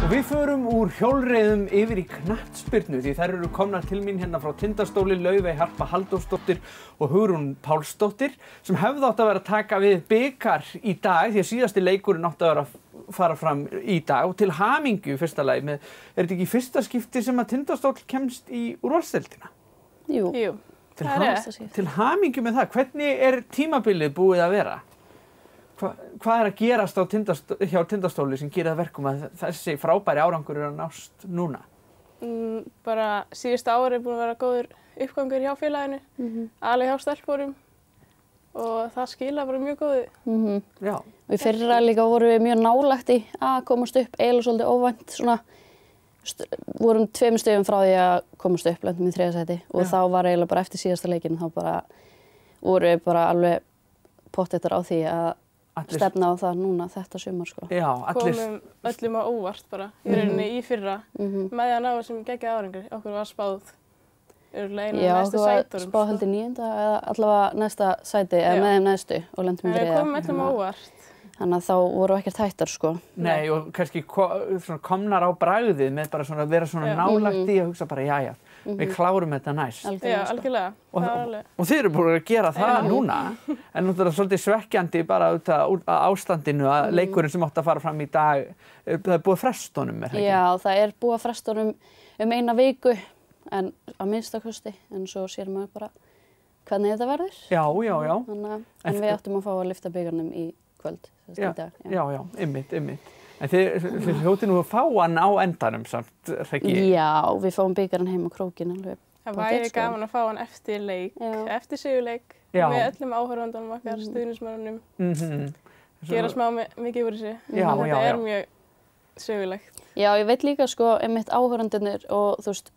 Við förum úr hjólreiðum yfir í knattspyrnu því þær eru komnar til mín hérna frá Tindastóli, Laufey Harpa Halldórsdóttir og Hugrún Pálsdóttir sem hefðu átt að vera að taka við bikar í dag því að síðasti leikurinn átti að vera að fara fram í dag og til hamingju í fyrsta lagi með, er þetta ekki fyrsta skipti sem að Tindastóll kemst í úrvalsdeildina? Jú. Til hamingju með það, hvernig er tímabilið búið að vera? Hvað er að gerast hjá Tindastóli sem gerir það verkum að þessi frábæri árangur er að nást núna? Bara síðustu ári er búin að vera góður uppgangur hjá félaginu, alveg hjá stelpurum og það skila bara mjög góðu. Já. Og í fyrra líka vorum við mjög nálægt í að komast upp, eiginlega svolítið óvænt svona, vorum 2 stigum frá því að komast upp, lendum í 3. sæti og þá var eiginlega bara eftir síðasta leikinn, þá bara vorum við bara alveg pottettar á því að stefna á það núna þetta sumar sko. Já, komum öllum á óvart bara, í rauninni í fyrra, með því að ná þessum geggjaða árangur. Okkur var spáð örugglega einu af næstu sætunum. Já, spáð heldur 9. eða allavega næsta sæti eða með þeim næstu og lendum í 3. Við komum öllum á óvart. Þannig að þá voru ekkert hættar sko. Nei, og kannski komnar á bragðið með bara svona vera svona nálægt í að hugsa bara jæja, við klárum þetta næst. Já, algjörlega. Og þið eru búin að gera það núna, en náttúrulega svolítið svekkjandi bara út af ástandinu að leikurinn sem átti að fara fram í dag, það er búið að fresta honum, er það ekki? Já, það er búið að fresta honum 1 viku, en að minnstakosti, en svo sér maður bara hvernig þetta verður. Já. En við áttum að fá að lyfta bikarnum í kvöld. Já, einmitt. En þið hljótið nú að fá hann á endanum samt, ekki? Já, við fáum bikarinn heim á krókinn alveg. Það væri gaman að fá hann eftir leik, eftir sigurleik, með öllum áhorfendunum okkar, stuðningsmönnunum, gera smá mikið úr þessu. Þetta er mjög sögulegt. Já, ég veit líka sko, einmitt áhorfendurnir og þú veist,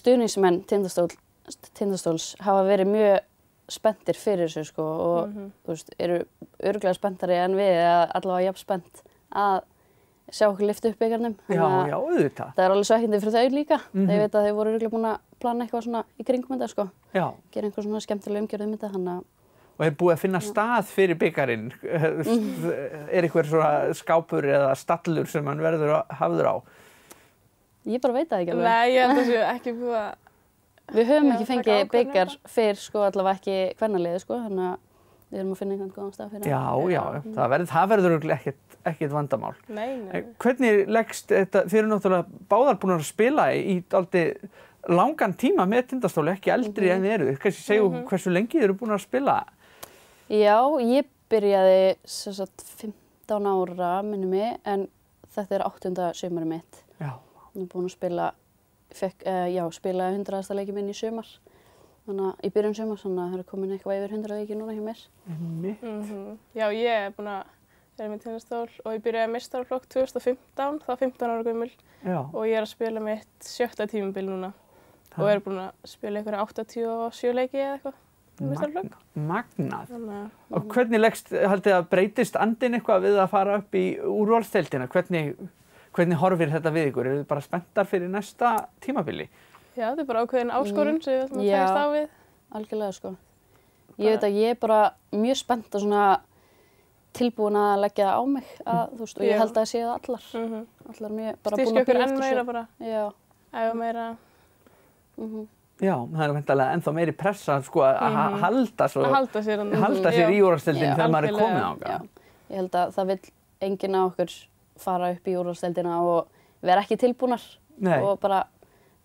stuðningsmenn Tindastóls hafa verið mjög spenntir fyrir þessu sko og þú veist, eru örugglega spenntari en við eða allavega jafn spennt að sjá okkur lyfta upp bikarnum. Já, auðvitað. Það er alveg svekkjandi fyrir þau líka. Þeir veit að þau voru örugglega búin að plana eitthvað svona í kringum þetta sko. Já. Gera einhver svona skemmtilega umgjörð þetta, þannig að... Og er búið að finna stað fyrir bikarinn? Er einhver svona skápur eða stallur sem hann verður hafður á? Ég bara veit það ekki alveg. Nei, ég held að það sé ekki búið að... Við höfum ekki fengið bikar fyrr sko, allavega ekki kvennaliðið sko, þannig að við erum að finna einhvern góðan stað fyrir hann. Já, það verður ekkert vandamál. Nei. Hvernig leggst þetta, þið eru náttúrulega báðar búin að spila í dálítið langan tíma með Tindastóli, ekki eldri en þið eru. Kannski segju hversu lengi þið eru búin að spila? Já, ég byrjaði sem sagt 15 ára minni mig, en þetta er 8. sumarið mitt. Já. Ég er búin að spila spilaði 100. leiki minn í sumar, þannig að í byrjun sumar, þannig að það er komin eitthvað yfir 100 leiki núna hjá mér. Já, ég er búin að vera með Tindastól og ég byrjaði meistaraflokk 2015, þá 15 ára gömul og ég er að spila mitt 7. tímabil núna og er búin að spila einhverja 87 leiki eða eitthvað í meistaraflokk. Magnað. Og hvernig leggst, haldið að breytist andinn eitthvað við að fara upp í úrvalsdeildina? Hvernig horfir þetta við ykkur? Eru þið bara spenntar fyrir næsta tímabili? Já, þetta er bara ákveðin áskorun sem við ætlum að takast á við. Algjörlega sko. Ég veit að ég er bara mjög spennt og svona tilbúin að leggja það á mig, þú veist, og ég held að það séu það allar. Allar mjög bara búin að bíða eftir þessu. Styrkja okkur enn meira bara. Já. Æfa meira. Já, það er væntanlega ennþá meiri pressa sko að halda sér í úrvalsdeildinni þegar maður er komið þangað. Ég held að það vill enginn af okkur fara upp í úrvalsdeildina og vera ekki tilbúnar og bara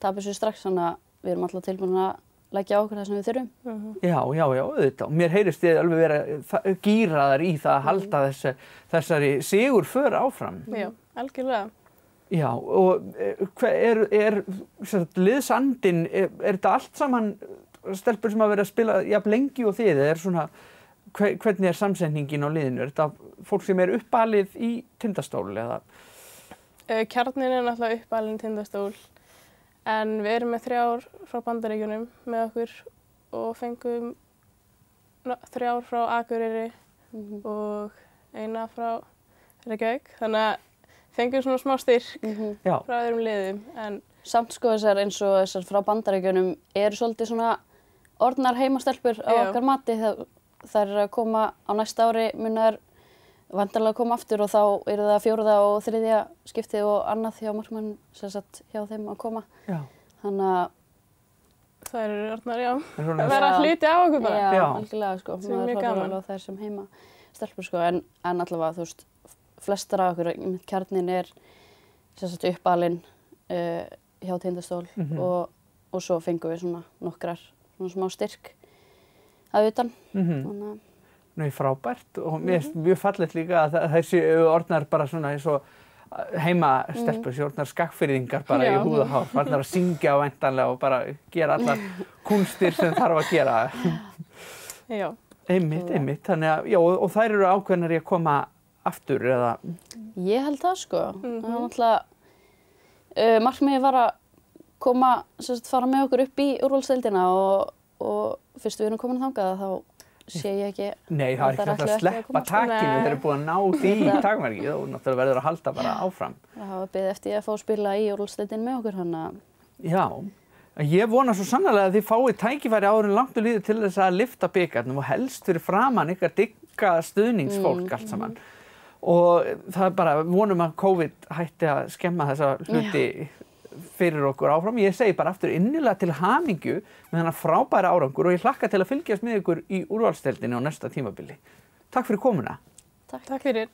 tapa þessu strax, þannig að við erum alltaf tilbúin að leggja á okkur það sem við þurfum. Já, auðvitað. Mér heyrist þið alveg vera gíraðar í það að halda þessari sigurför áfram. Já, algjörlega. Já, og er liðsandinn, er þetta allt saman stelpur sem hafa verið að spila jafn lengi og þið? Er svona, hvernig er samsetningin á liðinu? Er þetta fólk sem er uppalið í Tindastól eða? Kjarninn er náttúrulega uppalinn í Tindastól, en við erum með 3 frá Bandaríkjunum með okkur og fengum 3 frá Akureyri og 1 frá Reykjavík, þannig að fengum svona smá styrk frá öðrum liðum. En samt sko eins og þessar frá Bandaríkjunum eru svolítið svona orðnar heimastelpur á okkar mati. Það er að koma á næsta ári, munu þær vandarlega koma aftur og þá eru það 4. og 3. skiptið og annað hjá markmann sem sagt hjá þeim að koma. Já. Þannig að Það eru orðnar, já, svona- að vera hluti á okkur bara. Já, Já. algjörlega sko. Sem er Maður mjög horfir gaman. alveg á þær sem heima stelpur sko. En allavega, þú veist, flestar af okkur, kjarnin er sem sagt uppalinn hjá Tindastól og svo fengum við svona nokkrar svona smá styrk að utan. Þannig að Nú er frábært og mér finnst mjög fallegt líka að þessi orðnar bara svona eins og heimastelpur, þessi orðnar skakkfyrðingar bara í Já. húð og hár, farnar að syngja væntanlega og bara gera allar kúnstir sem þarf að gera. Já. Einmitt, þannig að, já, og þær eru ákveðnar í að koma aftur eða, ég held það sko. Það var náttúrulega, markmiðið var að koma, sem sagt, fara með okkur upp í úrvalsdeildina og fyrst við erum komin þangað þá sé ég ekki nei, það er ekki hægt að sleppa takinu Nei. þeir eru búin að ná því í takmarkið og náttúrulega verður að halda bara áfram. Það hafa beðið eftir að fá að spila í úrvalsdeildin með okkur, þannig að Já, ég vona svo sannarlega að þið fáið tækifæri áður en langt og líður til þess að lyfta bikarnum og helst fyrir framan ykkar digga stuðningsfólk allt saman. Og það er bara, vonum að COVID hætti að skemma þessa hluti fyrir okkur áfram. Ég segi bara aftur innilega til hamingju með þennan frábæra árangur og ég hlakka til að fylgjast með ykkur í úrvalsdeildinni á næsta tímabili. Takk fyrir komuna. Takk fyrir.